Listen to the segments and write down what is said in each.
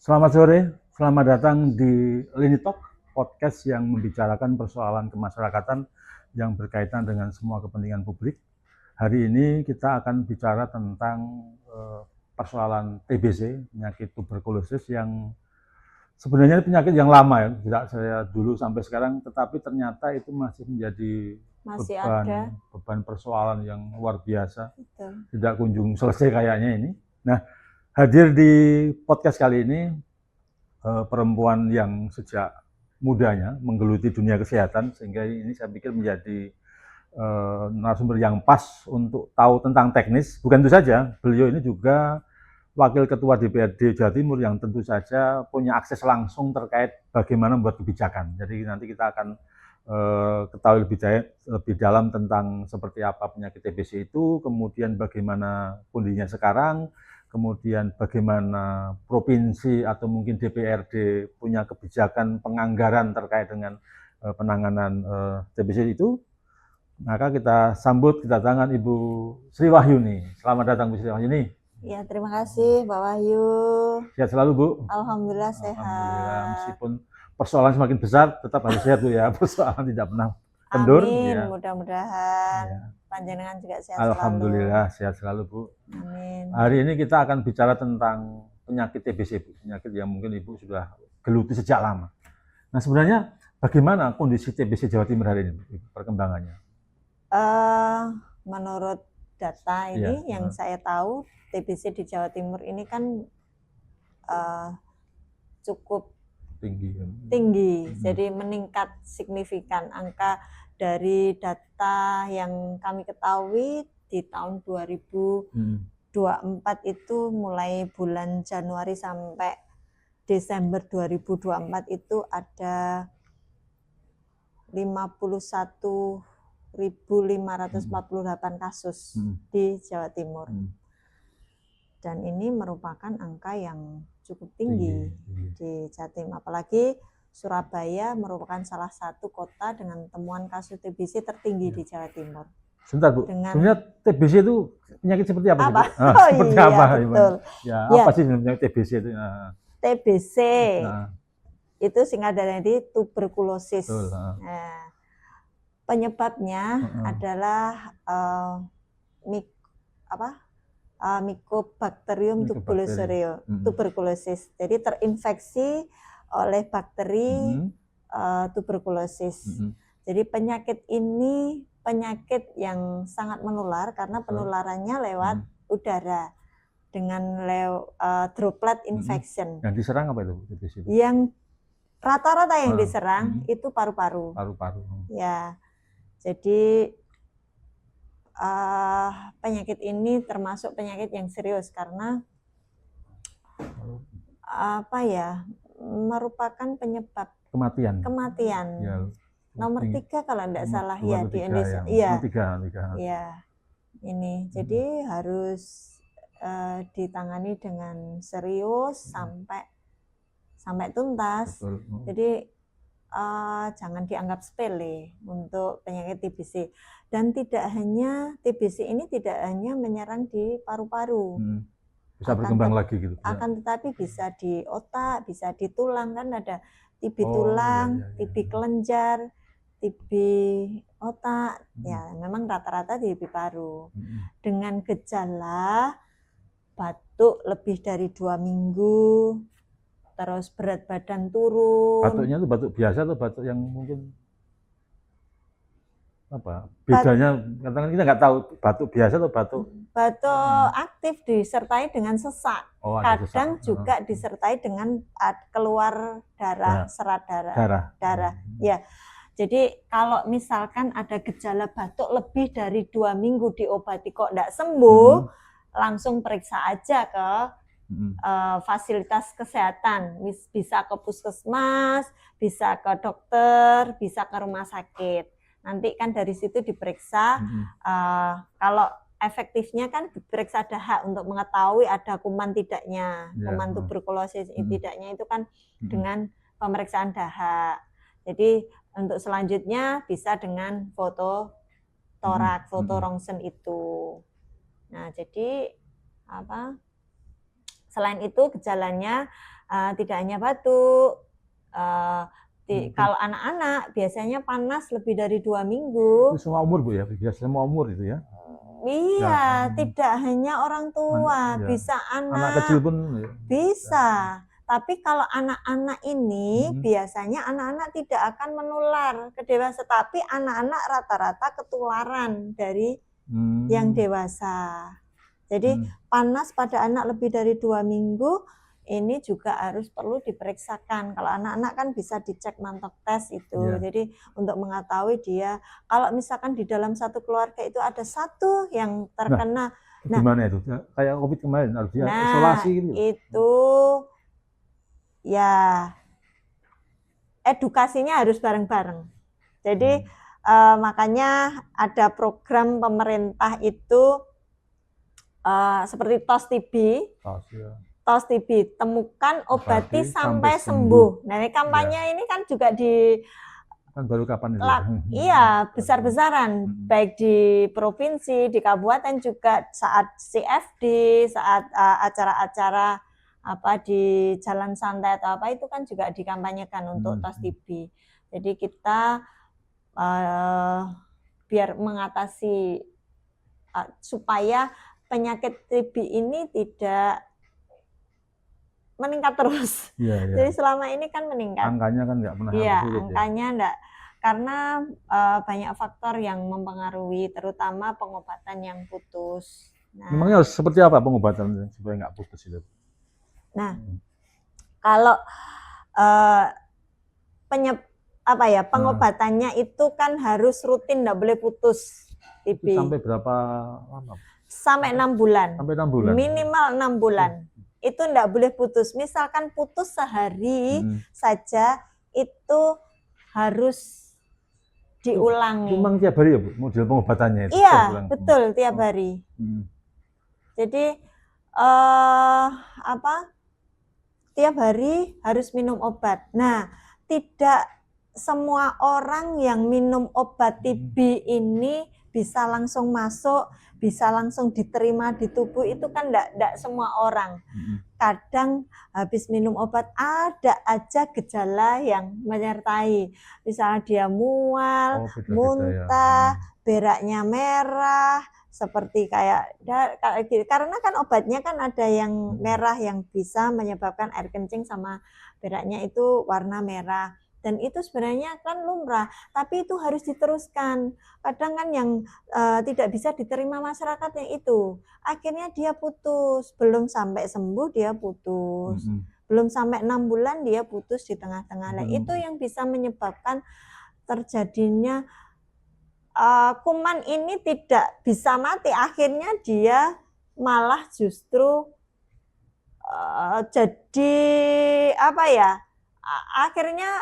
Selamat sore, selamat datang di Lini Talk, podcast yang membicarakan persoalan kemasyarakatan yang berkaitan dengan semua kepentingan publik. Hari ini kita akan bicara tentang persoalan TBC, penyakit tuberkulosis yang sebenarnya penyakit yang lama ya, tidak saya dulu sampai sekarang, tetapi ternyata itu masih menjadi beban persoalan yang luar biasa. Betul. Tidak kunjung selesai kayaknya ini. Nah, hadir di podcast kali ini perempuan yang sejak mudanya menggeluti dunia kesehatan, sehingga ini saya pikir menjadi narasumber yang pas untuk tahu tentang teknis. Bukan itu saja, beliau ini juga Wakil Ketua DPRD Jawa Timur yang tentu saja punya akses langsung terkait bagaimana membuat kebijakan. Jadi nanti kita akan ketahui lebih dalam tentang seperti apa penyakit TBC itu, kemudian bagaimana kondisinya sekarang, kemudian bagaimana provinsi atau mungkin DPRD punya kebijakan penganggaran terkait dengan penanganan TBC itu. Maka kita sambut kedatangan Ibu Sri Wahyuni. Selamat datang Bu Sri Wahyuni. Ya, terima kasih Pak Wahyu. Sehat selalu Bu. Alhamdulillah sehat. Alhamdulillah, meskipun persoalan semakin besar, tetap harus sehat Bu ya. Persoalan tidak pernah kendur. Amin, ya. Mudah-mudahan ya. Panjenengan juga sehat Alhamdulillah, selalu. Sehat selalu Bu. Amin. Hari ini kita akan bicara tentang penyakit TBC Bu. Penyakit yang mungkin Ibu sudah geluti sejak lama. Nah sebenarnya bagaimana kondisi TBC Jawa Timur hari ini, perkembangannya? Menurut data ini yang saya tahu, TBC di Jawa Timur ini kan cukup tinggi. Jadi meningkat signifikan. Angka dari data yang kami ketahui di tahun 2024 itu mulai bulan Januari sampai Desember 2024 itu ada 51.548 kasus di Jawa Timur. Dan ini merupakan angka yang cukup tinggi di Jatim. Apalagi Surabaya merupakan salah satu kota dengan temuan kasus TBC tertinggi di Jawa Timur. Sebentar Bu, sebenarnya TBC itu penyakit seperti apa? Seperti apa? Betul. Apa sih sebenarnya TBC itu? TBC itu singkat dari tuberkulosis. Penyebabnya adalah Mycobacterium tuberculosis. Jadi terinfeksi oleh bakteri tuberkulosis. Jadi penyakit ini penyakit yang sangat menular karena penularannya lewat udara dengan droplet infection. Yang diserang apa itu? Yang rata-rata yang diserang itu paru-paru. Ya, jadi penyakit ini termasuk penyakit yang serius karena merupakan penyebab kematian. Ya, nomor 3 kalau tidak salah ya di Indonesia. Iya. Ini jadi harus ditangani dengan serius sampai tuntas. Betul. Jadi jangan dianggap sepele untuk penyakit TBC. Dan tidak hanya TBC ini tidak hanya menyerang di paru-paru. Bisa berkembang lagi gitu. Akan tetapi bisa di otak, bisa di tulang, kan ada TB tulang, TB kelenjar, TB otak. Ya, memang rata-rata TB paru. Dengan gejala batuk lebih dari 2 minggu, terus berat badan turun. Batuknya itu batuk biasa atau batuk yang mungkin apa? Bedanya kadang kita nggak tahu batuk biasa atau batuk aktif disertai dengan sesak. Kadang sesak. Juga disertai dengan keluar darah, serat darah. Ya. Jadi kalau misalkan ada gejala batuk lebih dari 2 minggu diobati kok enggak sembuh, langsung periksa aja ke fasilitas kesehatan, bisa ke puskesmas, bisa ke dokter, bisa ke rumah sakit. Nanti kan dari situ diperiksa, kalau efektifnya kan diperiksa dahak untuk mengetahui ada kuman tidaknya, kuman tuberkulosis tidaknya itu kan dengan pemeriksaan dahak. Jadi untuk selanjutnya bisa dengan foto toraks, foto rongsen itu. Nah jadi selain itu gejalanya Tidak hanya batuk. Kalau anak-anak biasanya panas lebih dari 2 minggu. Itu semua umur Bu ya, biasanya semua umur itu ya? Iya, tidak hanya orang tua, bisa anak kecil pun bisa. Tapi kalau anak-anak ini biasanya anak-anak tidak akan menular ke dewasa, tapi anak-anak rata-rata ketularan dari yang dewasa. Jadi panas pada anak lebih dari 2 minggu ini juga harus perlu diperiksakan. Kalau anak-anak kan bisa dicek mantok tes itu. Jadi untuk mengetahui dia, kalau misalkan di dalam satu keluarga itu ada satu yang terkena. Gimana itu? Kayak COVID kemarin harus isolasi gitu. Itu ya edukasinya harus bareng-bareng. Jadi makanya ada program pemerintah itu seperti TOS TB. TOS TB, temukan, obati sampai sembuh. Nah, ini kampanye ini kan juga kan baru kapan itu? Iya, besar-besaran, baik di provinsi, di kabupaten juga saat CFD, saat acara-acara di jalan santai atau apa itu kan juga dikampanyekan untuk TOS TB. Jadi kita biar mengatasi supaya penyakit TB ini tidak meningkat terus. Jadi selama ini kan meningkat. Angkanya kan nggak pernah turun. Angkanya enggak, karena banyak faktor yang mempengaruhi, terutama pengobatan yang putus. Memangnya harus seperti apa pengobatan supaya nggak putus itu? Nah, kalau pengobatannya itu kan harus rutin, nggak boleh putus TB. Itu sampai berapa lama? Sampai 6 bulan. Sampai 6 bulan. Minimal 6 bulan. Itu nggak boleh putus. Misalkan putus sehari saja itu harus diulangi. Memang tiap hari ya Bu, model pengobatannya itu? Iya, betul, tiap hari. Jadi tiap hari harus minum obat. Nah, tidak semua orang yang minum obat TB ini bisa langsung masuk, bisa langsung diterima di tubuh, itu kan enggak semua orang. Kadang habis minum obat ada aja gejala yang menyertai. Misalnya dia mual, muntah, beraknya merah, seperti kayak karena kan obatnya kan ada yang merah yang bisa menyebabkan air kencing sama beraknya itu warna merah. Dan itu sebenarnya kan lumrah, tapi itu harus diteruskan. Kadang kan yang tidak bisa diterima masyarakat yang itu, akhirnya dia putus, belum sampai sembuh dia putus, belum sampai 6 bulan dia putus di tengah-tengah. Nah, itu yang bisa menyebabkan terjadinya kuman ini tidak bisa mati, akhirnya dia malah justru jadi akhirnya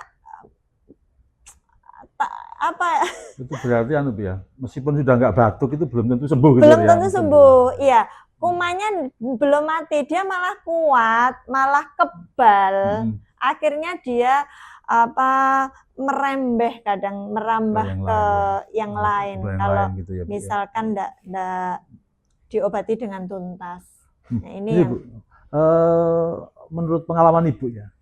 itu berarti ya, meskipun sudah nggak batuk itu belum tentu sembuh gitu. Belum tentu sembuh, iya. Kumannya belum mati, dia malah kuat, malah kebal. Akhirnya dia merembeh, kadang merambah ke yang lain kalau gitu ya, misalkan enggak diobati dengan tuntas. Nah, ini yang menurut pengalaman Ibu ya,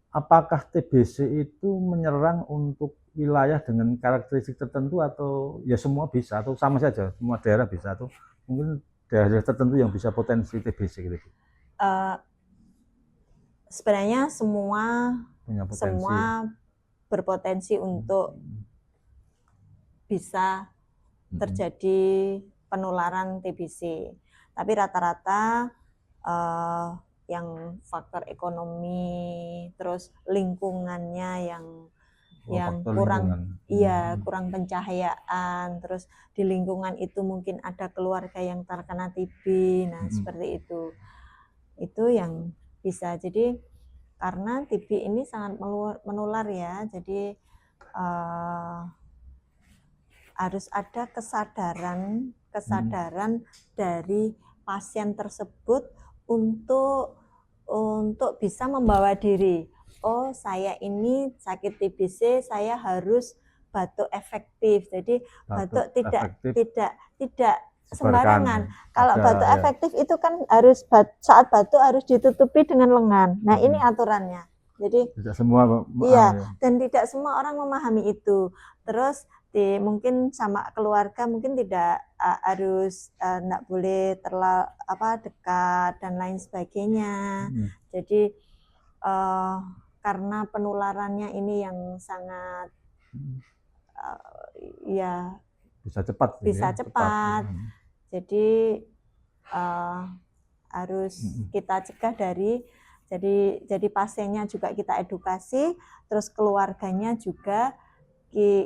apakah TBC itu menyerang untuk wilayah dengan karakteristik tertentu atau ya semua bisa, atau sama saja semua daerah bisa, atau mungkin daerah tertentu yang bisa potensi TBC gitu? Sebenarnya semua berpotensi untuk bisa terjadi penularan TBC. Tapi rata-rata yang faktor ekonomi, terus lingkungannya yang kurang pencahayaan, terus di lingkungan itu mungkin ada keluarga yang terkena TB, nah seperti itu yang bisa. Jadi karena TB ini sangat menular ya, jadi harus ada kesadaran dari pasien tersebut untuk bisa membawa diri. Oh, saya ini sakit TBC, saya harus batuk efektif. Jadi batuk tidak sembarangan. Kalau batuk efektif itu kan harus saat batuk harus ditutupi dengan lengan. Nah, ini aturannya. Jadi tidak semua dan tidak semua orang memahami itu. Terus mungkin sama keluarga mungkin tidak harus enggak boleh terlalu dekat dan lain sebagainya. Jadi karena penularannya ini yang sangat bisa cepat. Jadi harus kita cegah jadi pasiennya juga kita edukasi, terus keluarganya juga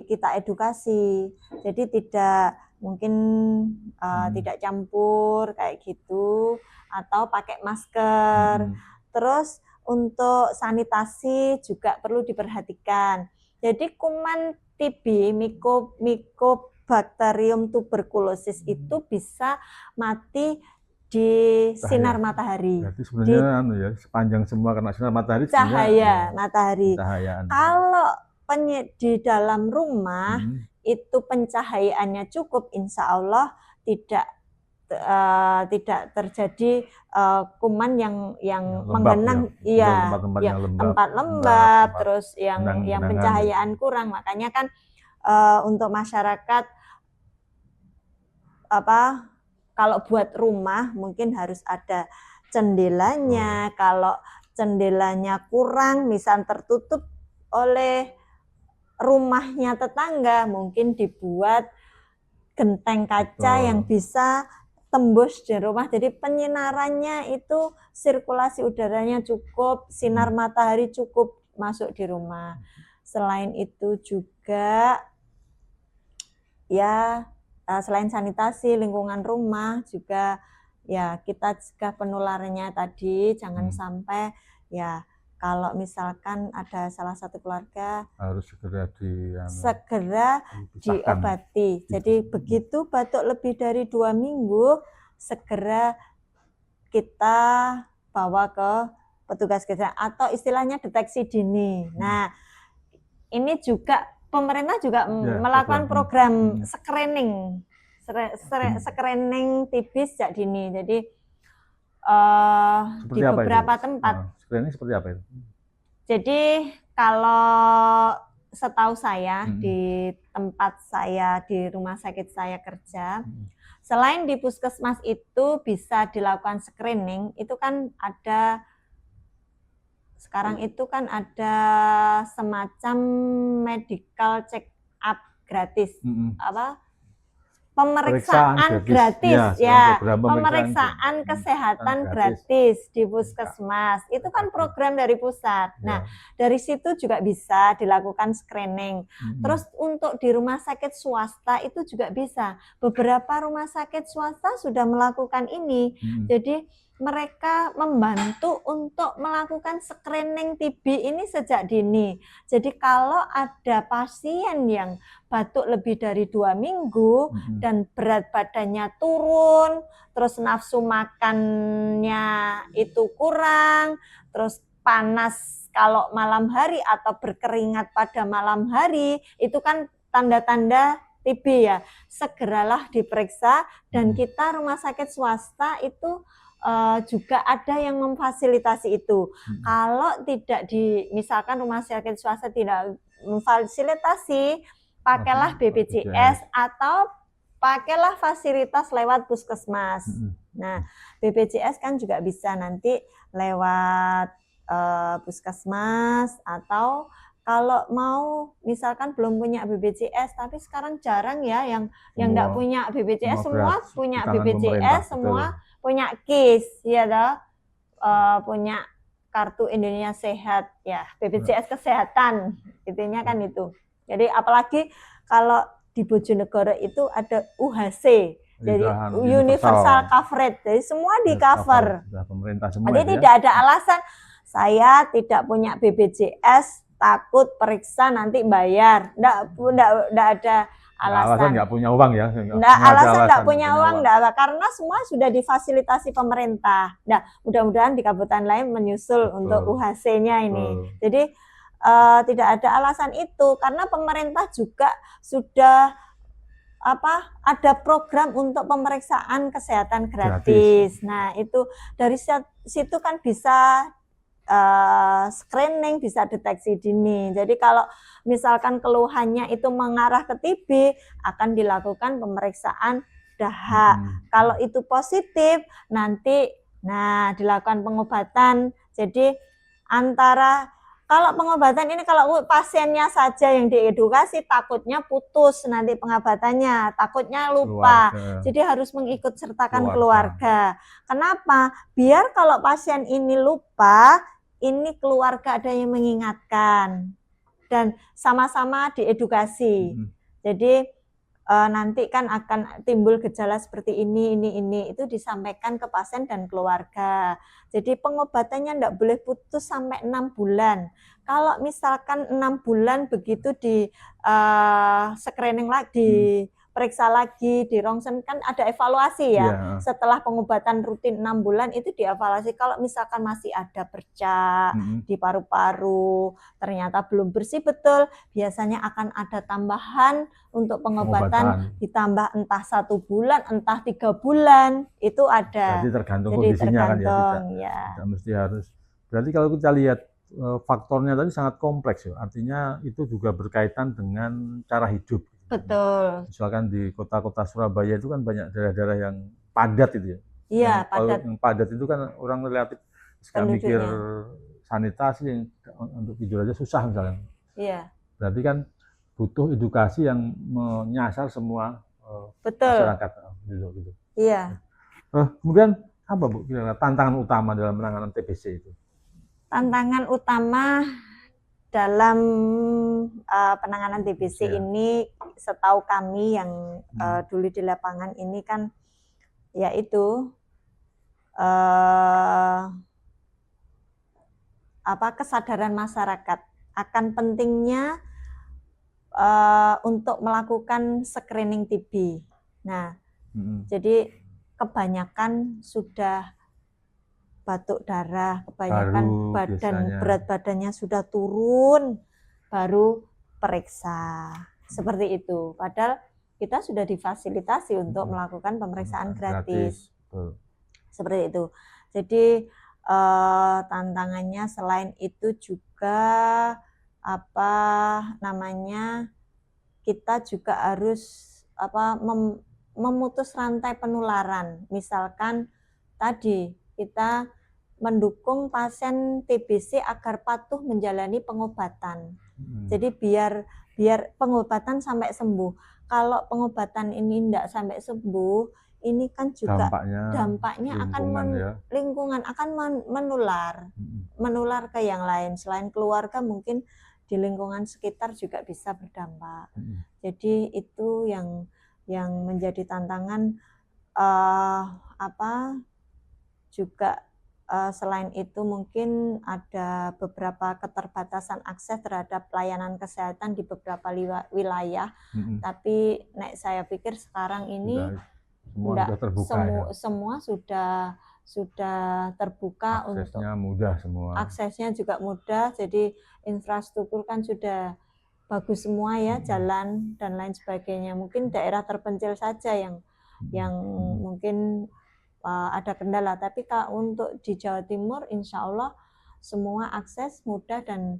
kita edukasi. Jadi tidak mungkin tidak campur kayak gitu atau pakai masker. Terus untuk sanitasi juga perlu diperhatikan. Jadi kuman TB, Mycobacterium tuberculosis itu bisa mati di sinar matahari. Berarti sebenarnya sepanjang semua kena sinar matahari cahaya matahari. Kalau di dalam rumah itu pencahayaannya cukup, insya Allah tidak terjadi kuman yang menggenang, tempat lembab, terus yang pencahayaan kurang. Makanya kan untuk masyarakat kalau buat rumah mungkin harus ada jendelanya. Kalau jendelanya kurang, misal tertutup oleh rumahnya tetangga, mungkin dibuat genteng kaca yang bisa tembus di rumah. Jadi penyinarannya itu sirkulasi udaranya cukup, sinar matahari cukup masuk di rumah. Selain itu juga selain sanitasi lingkungan rumah juga kita cegah penularannya tadi. Jangan sampai kalau misalkan ada salah satu keluarga harus segera diobati. Jadi begitu batuk lebih dari 2 minggu segera kita bawa ke petugas kesehatan atau istilahnya deteksi dini. Nah, ini juga pemerintah juga melakukan program screening TB sejak dini. Jadi di beberapa tempat. Screening seperti apa itu? Jadi kalau setahu saya di tempat saya, di rumah sakit saya kerja, selain di puskesmas itu bisa dilakukan screening, itu kan ada sekarang itu kan ada semacam medical check up gratis. Pemeriksaan gratis pemeriksaan kesehatan gratis di puskesmas. Itu kan program dari pusat. Nah, dari situ juga bisa dilakukan screening. Terus untuk di rumah sakit swasta itu juga bisa. Beberapa rumah sakit swasta sudah melakukan ini. Jadi mereka membantu untuk melakukan screening TB ini sejak dini. Jadi kalau ada pasien yang batuk lebih dari 2 minggu dan berat badannya turun, terus nafsu makannya itu kurang, terus panas kalau malam hari atau berkeringat pada malam hari, itu kan tanda-tanda TB ya. Segeralah diperiksa dan kita rumah sakit swasta itu juga ada yang memfasilitasi itu. Kalau tidak misalkan rumah sakit swasta tidak memfasilitasi, pakailah BPJS atau pakailah fasilitas lewat puskesmas. Nah, BPJS kan juga bisa nanti lewat puskesmas, atau kalau mau misalkan belum punya BPJS, tapi sekarang jarang ya yang enggak punya BPJS, semua punya BPJS, semua punya KIS, punya kartu Indonesia Sehat, BPJS Kesehatan, intinya kan itu. Jadi apalagi kalau di Bojonegoro itu ada UHC, jadi Universal Coverage, jadi semua di cover. Jadi tidak ada alasan saya tidak punya BPJS, takut periksa nanti bayar, enggak ada alasan nggak punya uang ya? Alasan nggak punya uang, karena semua sudah difasilitasi pemerintah. Nah, mudah-mudahan di kabupaten lain menyusul untuk UHC-nya ini. Jadi tidak ada alasan itu, karena pemerintah juga sudah ada program untuk pemeriksaan kesehatan gratis. Nah, itu dari situ kan bisa screening, bisa deteksi dini. Jadi kalau misalkan keluhannya itu mengarah ke TB, akan dilakukan pemeriksaan dahak. Kalau itu positif, nanti dilakukan pengobatan. Jadi kalau pengobatan ini kalau pasiennya saja yang diedukasi, takutnya putus nanti pengobatannya, takutnya lupa. Jadi harus mengikut sertakan keluarga. Kenapa? Biar kalau pasien ini lupa, ini keluarga ada yang mengingatkan dan sama-sama diedukasi. Jadi nanti kan akan timbul gejala seperti ini, itu disampaikan ke pasien dan keluarga. Jadi pengobatannya tidak boleh putus sampai 6 bulan. Kalau misalkan 6 bulan begitu di screening lagi, periksa lagi, di rongsen kan ada evaluasi ya. Setelah pengobatan rutin 6 bulan itu dievaluasi. Kalau misalkan masih ada bercak di paru-paru, ternyata belum bersih betul, biasanya akan ada tambahan untuk pengobatan ditambah entah 1 bulan, entah 3 bulan, itu ada. Jadi tergantung kondisinya kan ya, tidak mesti harus. Berarti kalau kita lihat faktornya tadi sangat kompleks ya, artinya itu juga berkaitan dengan cara hidup. Betul. Misalkan di kota-kota Surabaya itu kan banyak daerah-daerah yang padat itu ya. Iya, padat. Yang padat itu kan orang relatif sekarang mikir sanitasi untuk tidur aja susah misalnya. Iya. Berarti kan butuh edukasi yang menyasar semua masyarakat. Gitu. Iya. Kemudian apa Bu kira-kira tantangan utama dalam penanganan TBC itu? Tantangan utama dalam penanganan TBC ini, setahu kami yang dulu di lapangan ini kan, yaitu kesadaran masyarakat akan pentingnya untuk melakukan screening TB. Nah, jadi kebanyakan sudah batuk darah, kebanyakan berat badannya sudah turun, baru periksa. Seperti itu. Padahal kita sudah difasilitasi untuk melakukan pemeriksaan gratis. Seperti itu. Jadi tantangannya selain itu juga kita juga harus memutus rantai penularan. Misalkan tadi kita mendukung pasien TBC agar patuh menjalani pengobatan. Jadi biar pengobatan sampai sembuh. Kalau pengobatan ini tidak sampai sembuh, ini kan juga dampaknya akan lingkungan akan menular ke yang lain. Selain keluarga, mungkin di lingkungan sekitar juga bisa berdampak. Jadi itu yang menjadi tantangan. Juga selain itu mungkin ada beberapa keterbatasan akses terhadap pelayanan kesehatan di beberapa wilayah. Tapi saya pikir sekarang ini semua sudah terbuka, aksesnya mudah semua. Aksesnya juga mudah, jadi infrastruktur kan sudah bagus semua ya, jalan dan lain sebagainya. Mungkin daerah terpencil saja yang mungkin ada kendala, tapi untuk di Jawa Timur insya Allah semua akses mudah dan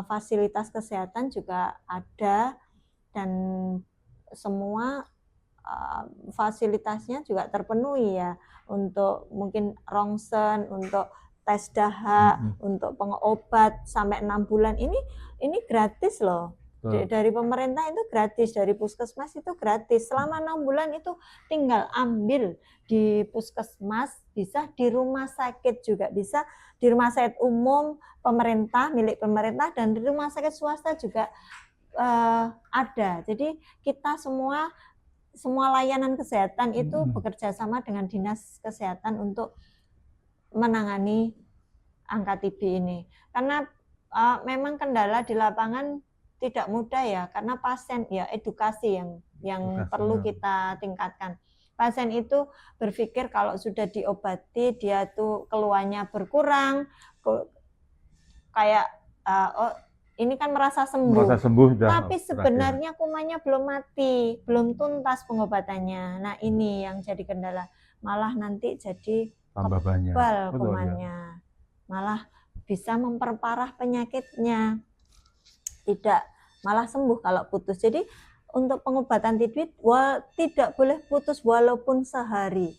fasilitas kesehatan juga ada dan semua fasilitasnya juga terpenuhi ya, untuk mungkin rongsen, untuk tes dahak, untuk pengobat sampai 6 bulan ini gratis loh. Dari pemerintah itu gratis, dari puskesmas itu gratis. Selama 6 bulan itu tinggal ambil di puskesmas, bisa di rumah sakit juga bisa, di rumah sakit umum pemerintah, milik pemerintah, dan di rumah sakit swasta juga ada. Jadi kita semua layanan kesehatan itu bekerja sama dengan dinas kesehatan untuk menangani angka TB ini. Karena memang kendala di lapangan tidak mudah ya, karena pasien ya edukasi yang perlu kita tingkatkan. Pasien itu berpikir kalau sudah diobati dia tuh keluhannya berkurang, kayak ini kan merasa sembuh. Merasa sembuh tapi sebenarnya kumannya belum mati, belum tuntas pengobatannya. Nah, ini yang jadi kendala. Malah nanti jadi tambah banyak kumannya. Malah bisa memperparah penyakitnya. Tidak malah sembuh kalau putus. Jadi untuk pengobatan TB tidak boleh putus walaupun sehari.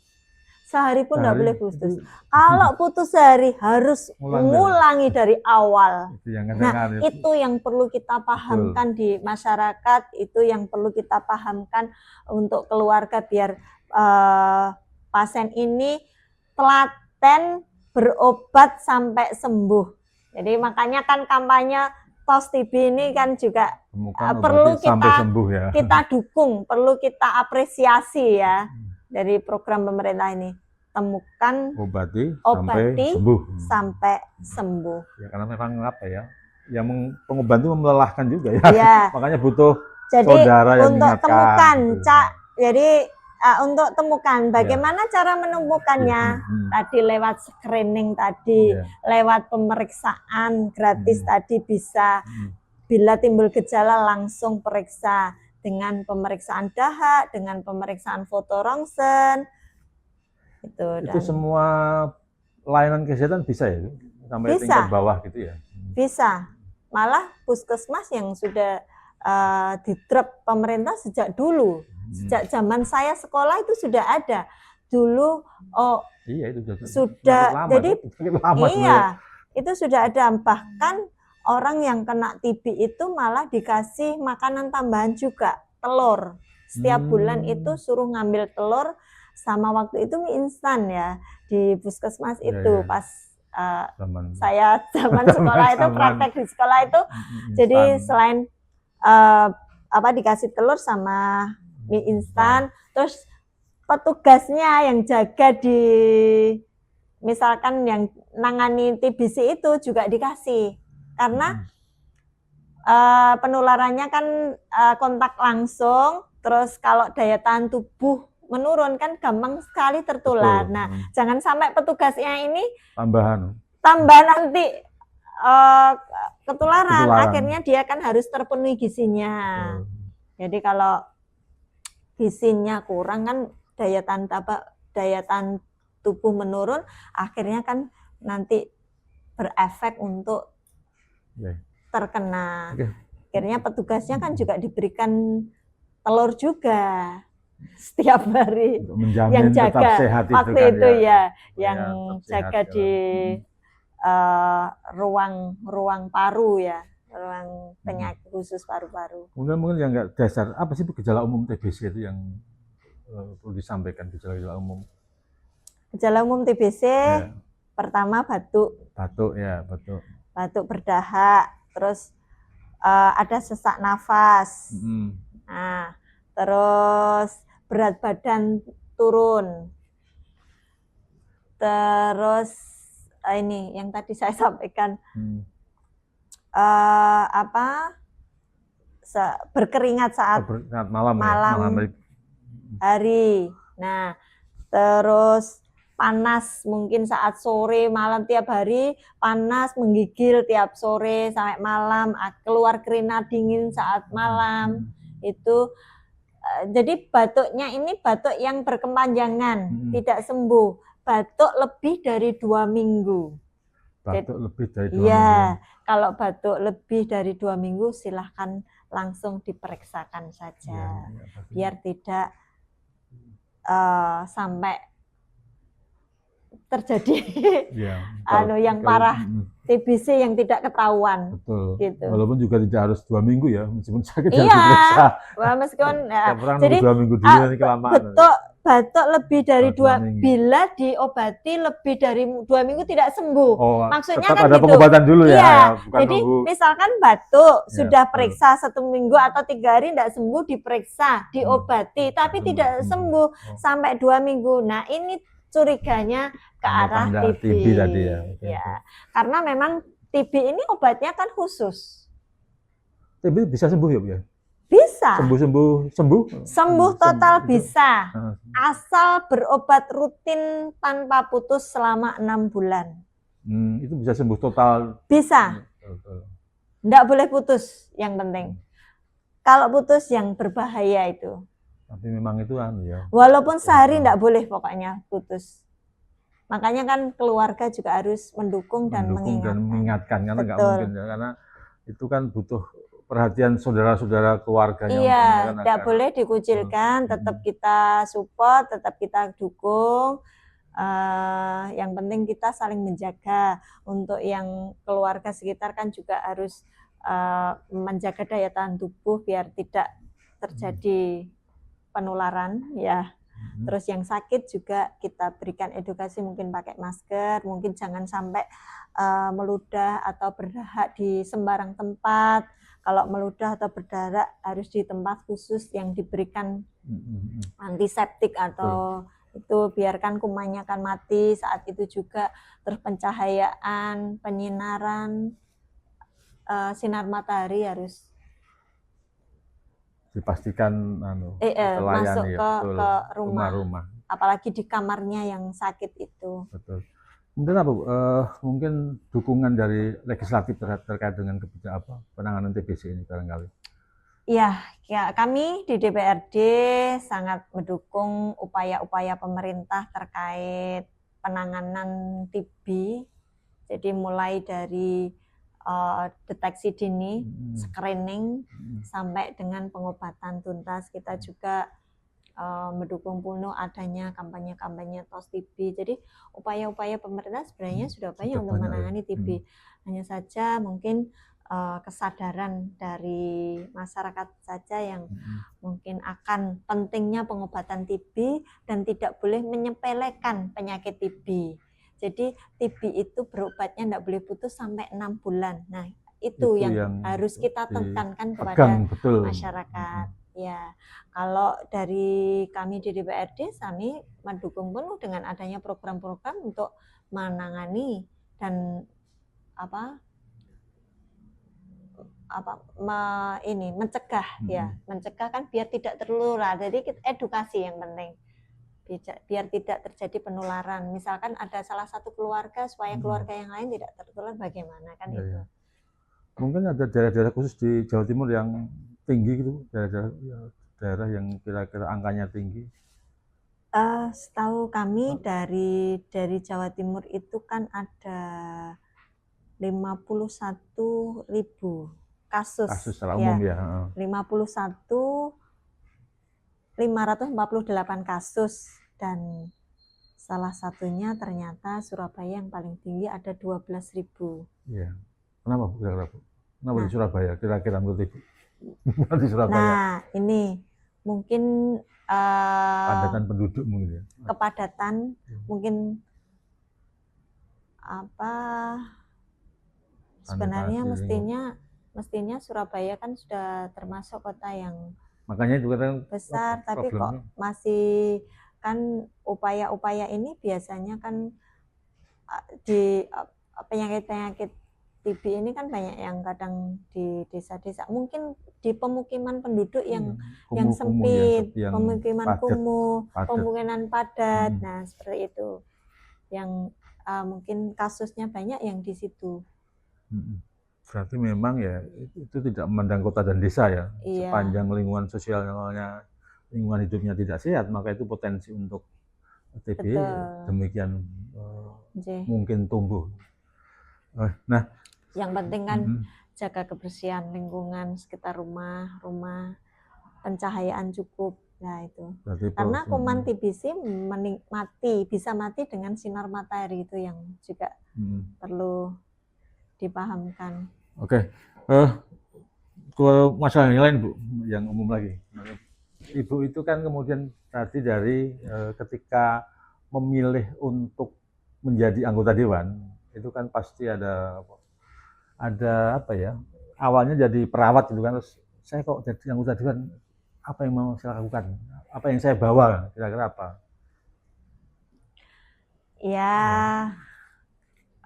Sehari pun tidak boleh putus. Kalau putus sehari harus mengulangi dari awal. Itu yang perlu kita pahamkan di masyarakat, itu yang perlu kita pahamkan untuk keluarga biar pasien ini telaten berobat sampai sembuh. Jadi makanya kan kampanye tos TB ini kan juga perlu kita dukung, perlu kita apresiasi ya. Dari program pemerintah ini, temukan, obati sampai sembuh. Ya, karena memang apa ya, yang pengobatan itu melelahkan juga ya. Makanya butuh saudara yang untuk temukan, jadi untuk temukan bagaimana cara menemukannya. Tadi lewat screening tadi, lewat pemeriksaan gratis tadi bisa. Bila timbul gejala langsung periksa. Dengan pemeriksaan dahak, dengan pemeriksaan foto rongsen, itu semua layanan kesehatan bisa ya, sampai tingkat bawah gitu ya? Bisa, malah puskesmas yang sudah diterap pemerintah sejak dulu, sejak zaman saya sekolah itu sudah ada. Dulu itu sudah, lama, jadi itu sudah ada. Bahkan orang yang kena TB itu malah dikasih makanan tambahan juga, telur. Setiap bulan itu suruh ngambil telur, sama waktu itu mie instan ya di puskesmas itu. Pas saya zaman sekolah itu, praktek di sekolah itu, jadi selain dikasih telur sama mie instan, terus petugasnya yang jaga di, misalkan yang nangani TBC itu juga dikasih. Karena penularannya kan kontak langsung, terus kalau daya tahan tubuh menurun kan gampang sekali tertular. Nah, jangan sampai petugasnya ini tambah nanti ketularan. Akhirnya dia kan harus terpenuhi gizinya. Jadi kalau gizinya kurang kan daya tahan tubuh menurun, akhirnya kan nanti berefek untuk terkena. Akhirnya petugasnya kan juga diberikan telur juga setiap hari. Yang jaga sehat waktu itu yang jaga di ruang paru ya, ruang penyakit khusus paru-paru. Mungkin yang nggak dasar, apa sih gejala umum TBC itu yang perlu disampaikan, gejala umum? Gejala umum TBC pertama batuk. Batuk berdahak, terus ada sesak nafas, nah, terus berat badan turun, terus ini yang tadi saya sampaikan, berkeringat saat malam hari, nah terus panas mungkin saat sore, malam, tiap hari panas, menggigil tiap sore sampai malam, keluar keringat dingin saat malam. Itu jadi batuknya ini batuk yang berkepanjangan, tidak sembuh. Batuk lebih dari 2 minggu. Batuk lebih dari 2 minggu. Kalau batuk lebih dari 2 minggu silahkan langsung diperiksakan saja. Biar tidak sampai terjadi yang parah, TBC yang tidak ketahuan. Betul. Gitu. Walaupun juga tidak harus 2 minggu ya, meskipun sakit harus diperiksa. Meskipun jadi 2 minggu dulu nanti kelamaan. Batuk lebih dari 2 bila diobati lebih dari 2 minggu tidak sembuh. Maksudnya kan ada pengobatan dulu ya. Jadi misalkan batuk sudah periksa 1 minggu atau 3 hari tidak sembuh, diperiksa, diobati, tapi tidak sembuh sampai 2 minggu. Nah ini curiganya ke arah TB tadi ya. Karena memang TB ini obatnya kan khusus. TB bisa sembuh ya Bu ya? Bisa. Sembuh total bisa. Asal berobat rutin tanpa putus selama 6 bulan. Itu bisa sembuh total? Bisa. Enggak boleh putus, yang penting. Kalau putus yang berbahaya itu. Tapi memang itu ya. Walaupun sehari enggak boleh pokoknya putus. Makanya kan keluarga juga harus mendukung dan mengingatkan karena nggak mungkin ya, karena itu kan butuh perhatian saudara-saudara keluarganya. Iya, tidak boleh dikucilkan, tetap kita support, tetap kita dukung. Yang penting kita saling menjaga. Untuk yang keluarga sekitar kan juga harus menjaga daya tahan tubuh biar tidak terjadi penularan ya. Terus yang sakit juga kita berikan edukasi, mungkin pakai masker, mungkin jangan sampai meludah atau berdahak di sembarang tempat. Kalau meludah atau berdarah harus di tempat khusus yang diberikan antiseptik atau itu, biarkan kumannya kan mati saat itu juga. Terus pencahayaan, penyinaran, sinar matahari harus dipastikan masuk ke rumah. Apalagi di kamarnya yang sakit itu. Betul. Mungkin apa, mungkin dukungan dari legislatif terkait dengan kebijakan penanganan TBC ini barangkali. Ya, kami di DPRD sangat mendukung upaya-upaya pemerintah terkait penanganan TB. Jadi mulai dari deteksi dini, screening, sampai dengan pengobatan tuntas. Kita juga mendukung penuh adanya kampanye-kampanye tos TB. Jadi upaya-upaya pemerintah sebenarnya sudah banyak untuk menangani TB. Hanya saja mungkin kesadaran dari masyarakat saja yang mungkin akan pentingnya pengobatan TB dan tidak boleh menyepelekan penyakit TB. Jadi TB itu berobatnya tidak boleh putus sampai 6 bulan. Nah, itu yang harus kita tekankan kepada masyarakat. Ya, kalau dari kami di DPRD, kami mendukung penuh dengan adanya program-program untuk menangani dan mencegah ya, mencegah kan biar tidak tertular. Jadi edukasi yang penting, biar tidak terjadi penularan. Misalkan ada salah satu keluarga supaya keluarga yang lain tidak tertular, bagaimana kan itu. Mungkin ada daerah-daerah khusus di Jawa Timur yang tinggi gitu, daerah yang kira-kira angkanya tinggi. Setahu kami dari Jawa Timur itu kan ada 51.000 kasus secara umum ya. 548 kasus, dan salah satunya ternyata Surabaya yang paling tinggi ada 12.000. Iya. Kenapa Bu? Kenapa di Surabaya kira-kira menurut Ibu? Di Surabaya. Nah, ini mungkin kepadatan penduduk mungkin ya. Kepadatan mungkin sebenarnya mestinya Surabaya kan sudah termasuk kota yang makanya itu besar, tapi kok masih kan upaya-upaya ini biasanya kan di penyakit-penyakit TB ini kan banyak yang kadang di desa-desa, mungkin di pemukiman penduduk yang sempit, pemukiman kumuh, pemukiman padat. Nah, seperti itu. Yang mungkin kasusnya banyak yang di situ. Berarti memang ya itu tidak memandang kota dan desa ya. Iya. Sepanjang lingkungan sosialnya, lingkungan hidupnya tidak sehat, maka itu potensi untuk TB demikian mungkin tumbuh. Nah, yang penting kan jaga kebersihan lingkungan sekitar rumah, pencahayaan cukup. Nah itu. Karena kuman TBC bisa mati dengan sinar matahari, itu yang juga perlu dipahamkan. Oke. Ke masalah yang lain Bu, yang umum lagi. Ibu itu kan kemudian tadi dari ketika memilih untuk menjadi anggota dewan, itu kan pasti ada apa ya, awalnya jadi perawat gitu kan, terus saya kok jadi anggota dewan, apa yang mau saya lakukan, apa yang saya bawa, kira-kira apa? Ya,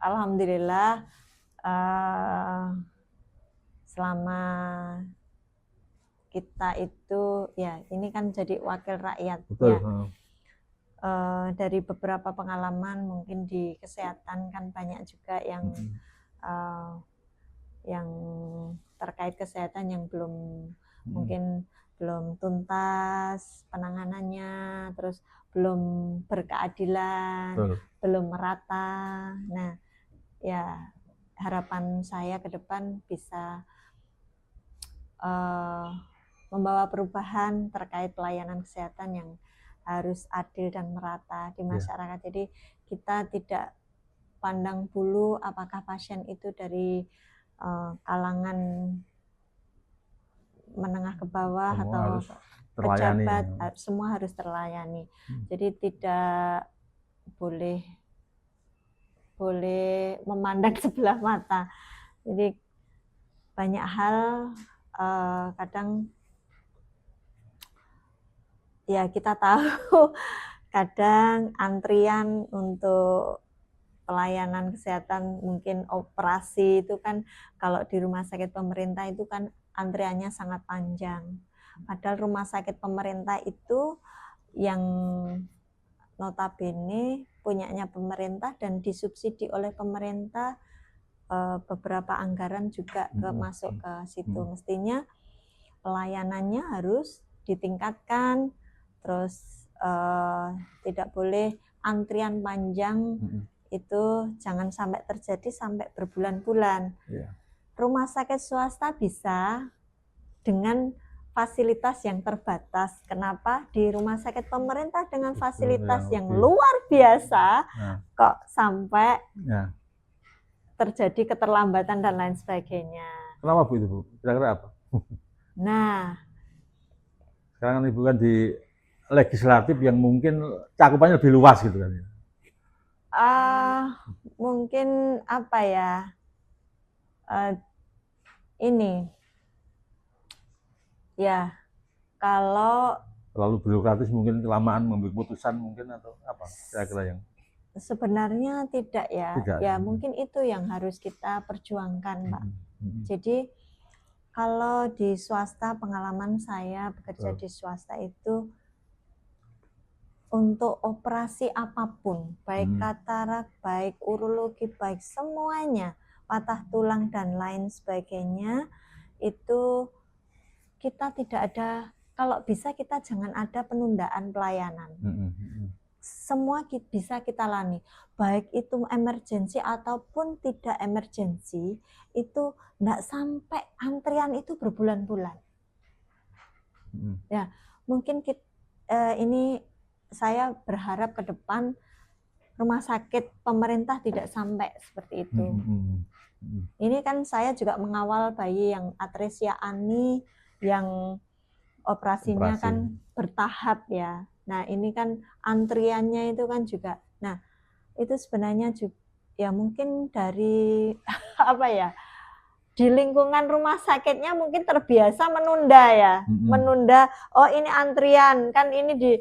alhamdulillah selama kita itu ya ini kan jadi wakil rakyat. Betul. Ya. Dari beberapa pengalaman mungkin di kesehatan kan banyak juga yang yang terkait kesehatan yang belum mungkin belum tuntas penanganannya, terus belum berkeadilan, belum merata. Nah, ya harapan saya ke depan bisa membawa perubahan terkait pelayanan kesehatan yang harus adil dan merata di masyarakat. Jadi kita tidak pandang bulu apakah pasien itu dari kalangan menengah ke bawah semua atau pejabat, semua harus terlayani. Jadi tidak boleh memandang sebelah mata. Jadi banyak hal kadang ya kita tahu kadang antrian untuk pelayanan kesehatan, mungkin operasi itu kan kalau di rumah sakit pemerintah itu kan antriannya sangat panjang. Padahal rumah sakit pemerintah itu yang notabene punyanya pemerintah dan disubsidi oleh pemerintah, beberapa anggaran juga masuk ke situ. Mestinya pelayanannya harus ditingkatkan, terus tidak boleh antrian panjang. Itu jangan sampai terjadi sampai berbulan-bulan. Rumah sakit swasta bisa dengan fasilitas yang terbatas. Kenapa di rumah sakit pemerintah dengan fasilitas yang luar biasa kok sampai terjadi keterlambatan dan lain sebagainya. Kenapa Bu itu Bu? Kira-kira apa? Nah, sekarang kan Ibu kan di legislatif yang mungkin cakupannya lebih luas gitu kan. Mungkin apa ya, ini ya kalau terlalu birokratis mungkin kelamaan mengambil keputusan mungkin atau apa kira-kira yang sebenarnya tidak ya. Ya mungkin itu yang harus kita perjuangkan, Pak. Jadi kalau di swasta, pengalaman saya bekerja di swasta itu untuk operasi apapun, baik katarak, baik urologi, baik semuanya, patah tulang dan lain sebagainya, itu kita tidak ada, kalau bisa kita jangan ada penundaan pelayanan. Semua bisa kita lalui, baik itu emergensi ataupun tidak emergensi, itu tidak sampai antrian itu berbulan-bulan. Ya, mungkin kita, ini saya berharap ke depan rumah sakit pemerintah tidak sampai seperti itu. Ini kan saya juga mengawal bayi yang atresia ani yang operasinya kan bertahap ya. Nah ini kan antriannya itu kan juga. Nah itu sebenarnya juga ya mungkin dari apa ya, di lingkungan rumah sakitnya mungkin terbiasa menunda ya, menunda. Oh ini antrian kan ini di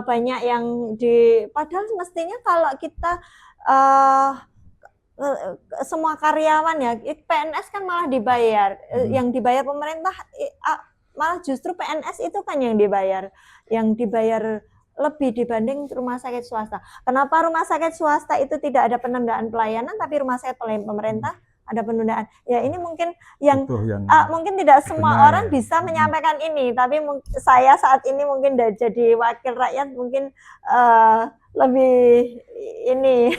banyak yang di, padahal mestinya kalau kita semua karyawan ya, PNS kan malah dibayar, yang dibayar pemerintah malah justru PNS itu kan yang dibayar lebih dibanding rumah sakit swasta. Kenapa rumah sakit swasta itu tidak ada penundaan pelayanan, tapi rumah sakit pemerintah ada penundaan? Ya ini mungkin yang mungkin tidak semua orang bisa menyampaikan ini, tapi saya saat ini mungkin jadi wakil rakyat mungkin lebih ini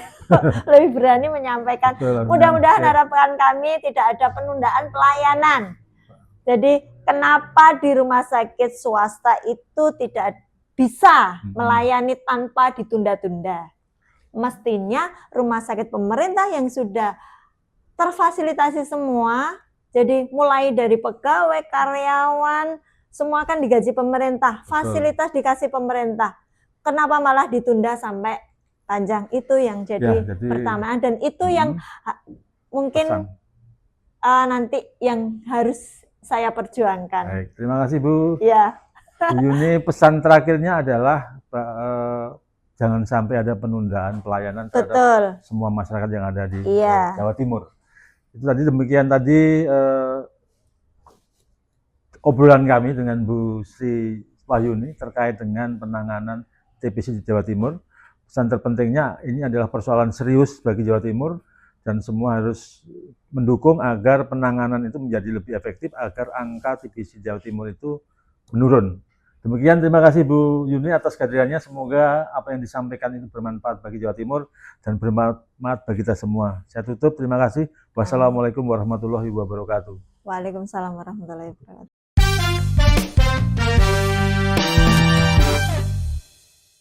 lebih berani menyampaikan. Mudah-mudahan harapan kami tidak ada penundaan pelayanan. Jadi kenapa di rumah sakit swasta itu tidak bisa melayani tanpa ditunda-tunda? Mestinya rumah sakit pemerintah yang sudah terfasilitasi semua, jadi mulai dari pegawai, karyawan, semua kan digaji pemerintah, fasilitas dikasih pemerintah. Kenapa malah ditunda sampai panjang? Itu yang jadi pertama, dan itu yang mungkin nanti yang harus saya perjuangkan. Baik, terima kasih Bu. Ya. Bu Yuni, pesan terakhirnya adalah jangan sampai ada penundaan pelayanan terhadap semua masyarakat yang ada di Jawa Timur. Itu tadi demikian tadi obrolan kami dengan Bu Sri Wahyuni terkait dengan penanganan TBC di Jawa Timur. Pesan terpentingnya ini adalah persoalan serius bagi Jawa Timur dan semua harus mendukung agar penanganan itu menjadi lebih efektif agar angka TBC Jawa Timur itu menurun. Demikian, terima kasih Bu Yuni atas kehadirannya. Semoga apa yang disampaikan itu bermanfaat bagi Jawa Timur dan bermanfaat bagi kita semua. Saya tutup, terima kasih. Wassalamualaikum warahmatullahi wabarakatuh. Waalaikumsalam warahmatullahi wabarakatuh.